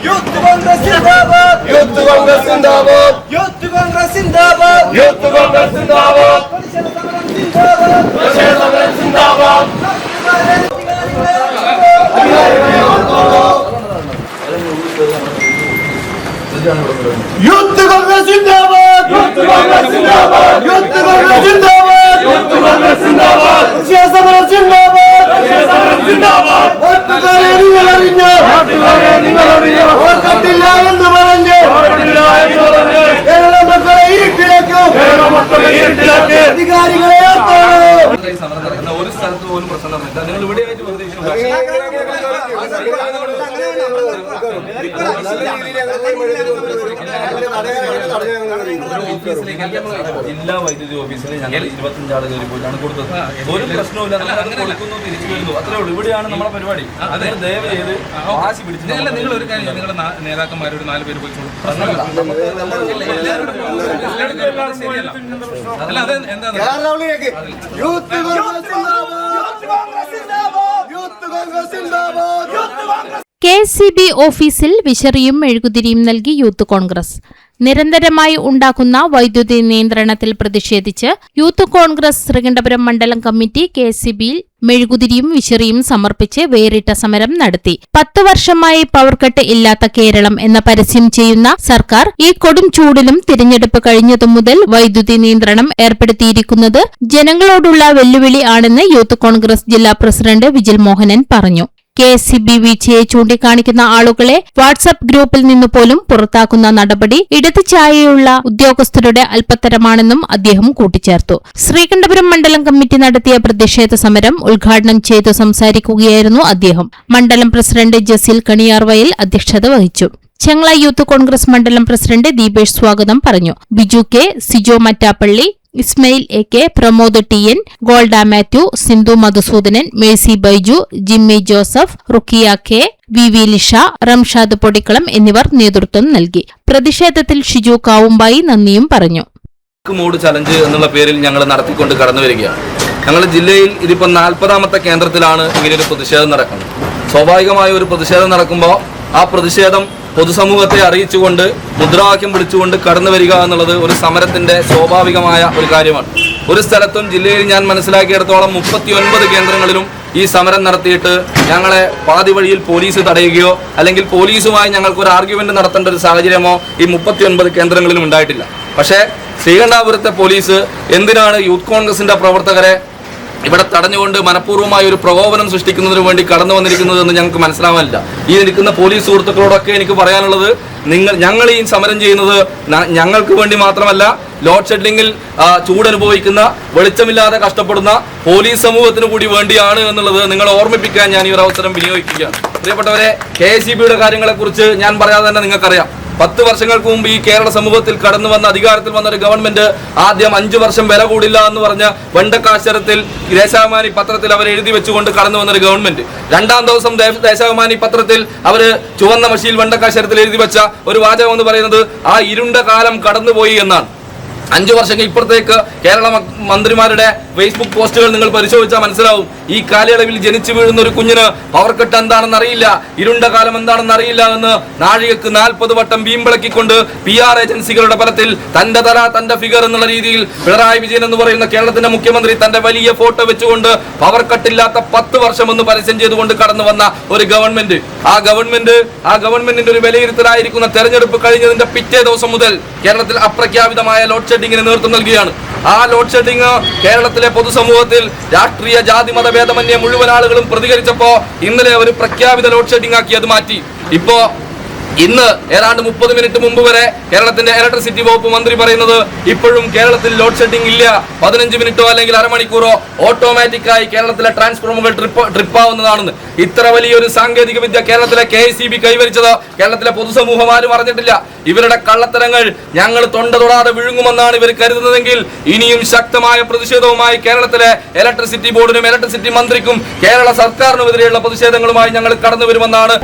Youth Congress സിന്ദാബാദ്, youth Congress സിന്ദാബാദ്, youth Congress സിന്ദാബാദ്, youth Congress സിന്ദാബാദ്, പ്രതിഷേധ സമരം സിന്ദാബാദ്. Youth Congress സിന്ദാബാദ്, youth Congress സിന്ദാബാദ്, youth Congress സിന്ദാബാദ്, youth Congress സിന്ദാബാദ്, പ്രതിഷേധ സമരം സിന്ദാബാദ്, പ്രതിഷേധ സമരം സിന്ദാബാദ്. വോട്ടുകാരെ നിങ്ങളറിഞ്ഞോ, വോട്ടുകാരെ നിങ്ങളറിഞ്ഞോ, വോട്ടില്ല എന്ന് പറഞ്ഞ് കേരള മക്കളെ ഇരുട്ടിലാക്കും, കേരള മക്കളെ ഇരുട്ടിലാക്കി അധികാരികളെ ഒരു സ്ഥലത്ത് പോലും പ്രശ്നം നടന്നില്ല. നിങ്ങൾ ഇവിടെയായിട്ട് വെറുതെ ജില്ലാ വൈദ്യുതി ഓഫീസിൽ ഞങ്ങൾ 25 ആൾ കയറി പോയിട്ടാണ് കൊടുത്തത്. ഒരു പ്രശ്നവുമില്ല, കൊടുക്കുന്നു, തിരിച്ചു വരുന്നു, അത്രേ ഉള്ളൂ. ഇവിടെയാണ് നമ്മുടെ പരിപാടി. അതിന് ദയവ് ചെയ്ത് വാശി പിടിച്ചില്ല. നിങ്ങൾ ഒരു കാര്യം, നിങ്ങളുടെ നേതാക്കന്മാരോട് 4 പേര് പോയിക്കോളൂ. അല്ല, അത് എന്താണ് KSEB ഓഫീസിൽ വിശറിയും മെഴുകുതിരിയും നൽകി യൂത്ത് കോൺഗ്രസ്. നിരന്തരമായി ഉണ്ടാക്കുന്ന വൈദ്യുതി നിയന്ത്രണത്തിൽ പ്രതിഷേധിച്ച് യൂത്ത് കോൺഗ്രസ് ശ്രീകണ്ഠപുരം മണ്ഡലം കമ്മിറ്റി KSEBയിൽ മെഴുകുതിരിയും വിശറിയും സമർപ്പിച്ച് വേറിട്ട സമരം നടത്തി. 10 വർഷമായി പവർ കട്ട് ഇല്ലാത്ത കേരളം എന്ന പരസ്യം ചെയ്യുന്ന സർക്കാർ ഈ കൊടും ചൂടിലും തിരഞ്ഞെടുപ്പ് കഴിഞ്ഞതു മുതൽ വൈദ്യുതി നിയന്ത്രണം ഏർപ്പെടുത്തിയിരിക്കുന്നത് ജനങ്ങളോടുള്ള വെല്ലുവിളി ആണെന്ന് യൂത്ത് കോൺഗ്രസ് ജില്ലാ പ്രസിഡന്റ് വിജിൽ മോഹനൻ പറഞ്ഞു. KSEB വീഴ്ചയെ ചൂണ്ടിക്കാണിക്കുന്ന ആളുകളെ വാട്സ്ആപ്പ് ഗ്രൂപ്പിൽ നിന്നു പോലും പുറത്താക്കുന്ന നടപടി ഇടത് ചായയുള്ള ഉദ്യോഗസ്ഥരുടെ അല്പത്തരമാണെന്നും അദ്ദേഹം കൂട്ടിച്ചേർത്തു. ശ്രീകണ്ഠപുരം മണ്ഡലം കമ്മിറ്റി നടത്തിയ പ്രതിഷേധ സമരം ഉദ്ഘാടനം ചെയ്തു സംസാരിക്കുകയായിരുന്നു അദ്ദേഹം. മണ്ഡലം പ്രസിഡന്റ് ജസീൽ കണിയാർവയൽ അധ്യക്ഷത വഹിച്ചു. ചെങ്ങള യൂത്ത് കോൺഗ്രസ് മണ്ഡലം പ്രസിഡന്റ് ദീപേഷ് സ്വാഗതം പറഞ്ഞു. Biju K, Sijo Mattappally, Ismail AK, Pramod TN, Golda Mathew, Sindhu Madhusoodanan, Mercy Baiju, Jimmy Joseph, Rukkiya K, VV Lisha, Ramshad Podikkalam എന്നിവർ നേതൃത്വം നൽകി. പ്രതിഷേധത്തിൽ ഷിജു കാവുമ്പായി നന്ദിയും പറഞ്ഞു. മൂഡ് ചലഞ്ച് എന്നുള്ള പേരിൽ ഞങ്ങൾ നടത്തിക്കൊണ്ട് കടന്നു വരികയാണ്. ഞങ്ങളുടെ ജില്ലയിൽ ഇതിപ്പോൾ 40ാമത്തെ കേന്ദ്രത്തിലാണ് ഇങ്ങനെയൊരു പ്രതിഷേധം നടക്കുന്നത്. സ്വാഭാവികമായ ഒരു പ്രതിഷേധം നടക്കുമ്പോൾ ആ പ്രതിഷേധം പൊതുസമൂഹത്തെ അറിയിച്ചുകൊണ്ട് മുദ്രാവാക്യം വിളിച്ചുകൊണ്ട് കടന്നു വരിക എന്നുള്ളത് ഒരു സമരത്തിന്റെ സ്വാഭാവികമായ ഒരു കാര്യമാണ്. ഒരു സ്ഥലത്തും ജില്ലയിൽ ഞാൻ മനസ്സിലാക്കിയിടത്തോളം 39 കേന്ദ്രങ്ങളിലും ഈ സമരം നടത്തിയിട്ട് ഞങ്ങളെ പാതി വഴിയിൽ പോലീസ് തടയുകയോ അല്ലെങ്കിൽ പോലീസുമായി ഞങ്ങൾക്കൊരു ആർഗ്യുമെന്റ് നടത്തേണ്ട ഒരു സാഹചര്യമോ ഈ 39 കേന്ദ്രങ്ങളിലും ഉണ്ടായിട്ടില്ല. പക്ഷേ ശ്രീകണ്ഠാപുരത്തെ പോലീസ് എന്തിനാണ് യൂത്ത് കോൺഗ്രസിന്റെ പ്രവർത്തകരെ ഇവിടെ തടഞ്ഞുകൊണ്ട് മനഃപൂർവ്വമായ ഒരു പ്രകോപനം സൃഷ്ടിക്കുന്നതിന് വേണ്ടി കടന്നു വന്നിരിക്കുന്നതെന്ന് ഞങ്ങൾക്ക് മനസ്സിലാവാനില്ല. ഈ നിൽക്കുന്ന പോലീസ് സുഹൃത്തുക്കളോടൊക്കെ എനിക്ക് പറയാനുള്ളത്, ഞങ്ങൾ ഈ സമരം ചെയ്യുന്നത് ഞങ്ങൾക്ക് വേണ്ടി മാത്രമല്ല, ലോഡ് ഷെഡിങ്ങിൽ ചൂടനുഭവിക്കുന്ന, വെളിച്ചമില്ലാതെ കഷ്ടപ്പെടുന്ന പോലീസ് സമൂഹത്തിന് കൂടി വേണ്ടിയാണ് എന്നുള്ളത് നിങ്ങളെ ഓർമ്മിപ്പിക്കാൻ ഞാൻ ഈ ഒരു അവസരം വിനിയോഗിക്കുകയാണ്. പ്രിയപ്പെട്ടവരെ, KSEBയുടെ കാര്യങ്ങളെക്കുറിച്ച് ഞാൻ പറയാതെ തന്നെ നിങ്ങൾക്കറിയാം. 10 വർഷങ്ങൾക്ക് മുമ്പ് ഈ കേരള സമൂഹത്തിൽ കടന്നു വന്ന അധികാരത്തിൽ വന്ന ഒരു ഗവൺമെന്റ് ആദ്യം 5 വർഷം വില കൂടില്ല എന്ന് പറഞ്ഞ വെണ്ടക്കാശ്ചരത്തിൽ ദേശാഭിമാനി പത്രത്തിൽ അവർ എഴുതി വെച്ചുകൊണ്ട് കടന്നു വന്നൊരു ഗവൺമെന്റ്. 2ാം ദിവസം ദേശാഭിമാനി പത്രത്തിൽ അവര് ചുവന്ന മഷിയിൽ വെണ്ടക്കാശ്ചരത്തിൽ എഴുതി വെച്ച ഒരു വാചകം എന്ന് പറയുന്നത് ആ ഇരുണ്ട കാലം കടന്നുപോയി എന്നാണ്. 5 വർഷം ഇപ്പുറത്തേക്ക് കേരള മന്ത്രിമാരുടെ ഫേസ്ബുക്ക് പോസ്റ്റുകൾ നിങ്ങൾ പരിശോധിച്ചാൽ മനസ്സിലാവും. ഈ കാലയളവിൽ ജനിച്ചു വീഴുന്ന ഒരു കുഞ്ഞിന് പവർ കട്ട് എന്താണെന്ന് അറിയില്ല, ഇരുണ്ട കാലം എന്താണെന്ന് അറിയില്ല എന്ന് നാഴികക്ക് 40 വട്ടം വീമ്പിളക്കിക്കൊണ്ട് PR ഏജൻസികളുടെ ഫലത്തിൽ തന്റെ തല തന്റെ ഫിഗർ എന്നുള്ള രീതിയിൽ പിണറായി വിജയൻ എന്ന് പറയുന്ന കേരളത്തിന്റെ മുഖ്യമന്ത്രി തന്റെ വലിയ ഫോട്ടോ വെച്ചുകൊണ്ട് പവർ കട്ടില്ലാത്ത 10 വർഷം എന്ന് പരസ്യം ചെയ്തുകൊണ്ട് കടന്നു വന്ന ഒരു ഗവൺമെന്റ്. ആ ഗവൺമെന്റിന്റെ ഒരു വിലയിരുത്തലായിരിക്കുന്ന തെരഞ്ഞെടുപ്പ് കഴിഞ്ഞതിന്റെ പിറ്റേ ദിവസം മുതൽ കേരളത്തിൽ അപ്രഖ്യാപിതമായ ലോഡ് ഷെഡിങ്ങിന് നേതൃത്വം നൽകുകയാണ്. ആ ലോഡ് ഷെഡിങ് കേരളത്തിലെ പൊതുസമൂഹത്തിൽ രാഷ്ട്രീയ ജാതി മതഭേദമന്യേ മുഴുവൻ ആളുകളും പ്രതികരിച്ചപ്പോ ഇന്നലെ ഒരു പ്രഖ്യാപിത ലോഡ് ഷെഡിങ് ആക്കി അത് മാറ്റി. ഇപ്പോ ഇന്ന് ഏതാണ്ട് 30 മിനിറ്റ് മുമ്പ് വരെ കേരളത്തിന്റെ ഇലക്ട്രിസിറ്റി വകുപ്പ് മന്ത്രി പറയുന്നത് ഇപ്പോഴും കേരളത്തിൽ ലോഡ് ഷെഡിംഗ് ഇല്ല, 15 മിനിറ്റോ അല്ലെങ്കിൽ അരമണിക്കൂറോ ഓട്ടോമാറ്റിക്കായി കേരളത്തിലെ ട്രാൻസ്ഫോർമറുകൾ ട്രിപ്പ് ആവുന്നതാണെന്ന്. ഇത്ര വലിയൊരു സാങ്കേതിക വിദ്യ കേരളത്തിലെ KSEB കൈവരിച്ചത് കേരളത്തിലെ പൊതുസമൂഹം ആരും അറിഞ്ഞിട്ടില്ല. ഇവരുടെ കള്ളത്തരങ്ങൾ ഞങ്ങൾ തൊണ്ട തൊടാതെ വിഴുങ്ങുമെന്നാണ് ഇവർ കരുതുന്നതെങ്കിൽ ഇനിയും ശക്തമായ പ്രതിഷേധവുമായി കേരളത്തിലെ ഇലക്ട്രിസിറ്റി ബോർഡിനും ഇലക്ട്രിസിറ്റി മന്ത്രിക്കും കേരള സർക്കാരിനുമെതിരെയുള്ള പ്രതിഷേധങ്ങളുമായി ഞങ്ങൾ കടന്നു വരുമെന്നാണ്.